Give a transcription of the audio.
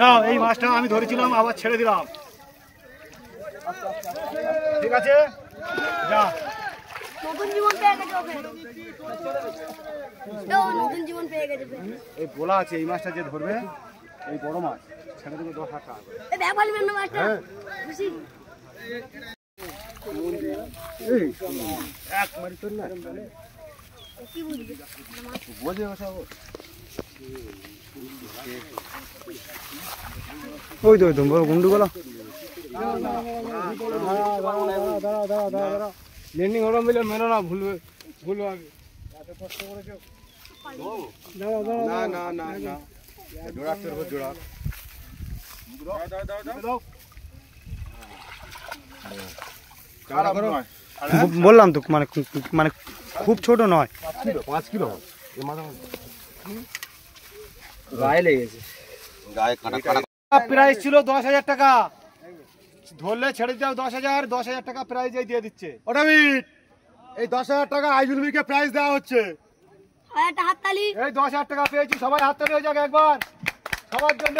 না, এই মাছটা আমি ধরেছিলাম, আবার ছেড়ে দিলাম। ঠিক আছে, যা। নতুন জীবন পেয়ে গেছে ওকে। নতুন জীবন পেয়ে গেছে। এই বলা আছে এই মাছটা যে ধরবে, এই বড় মাছ ছেড়ে দেবে 10,000 টাকা। এই ব্যাপারই মেন মাছটা খুশি। এই এক মারি তোর না কি বুঝলি বোঝে ওসব। ওই তো বড় গুন্ডুগুলো ল্যান্ডিং হলো মিলে মেরো না, ভুলবে আগে। এত কষ্ট করেছো, না না না না, জোড়া করবো, জোড়া বললাম তো, মানে মানে খুব ছোট নয়, 5 কিলো গায়ে লেগেছে। প্রাইস ছিল 10,000 টাকা, ধরলে ছেড়ে দাও 10,000, 10,000 টাকা প্রাইজ দিয়ে দিচ্ছে। ওটা এই 10,000 টাকা আইজুলবিকে প্রাইজ দেওয়া হচ্ছে। হাততালি। এই 10,000 টাকা পেয়েছি, সবাই হাততালি হয়ে যাক একবার সবার জন্য।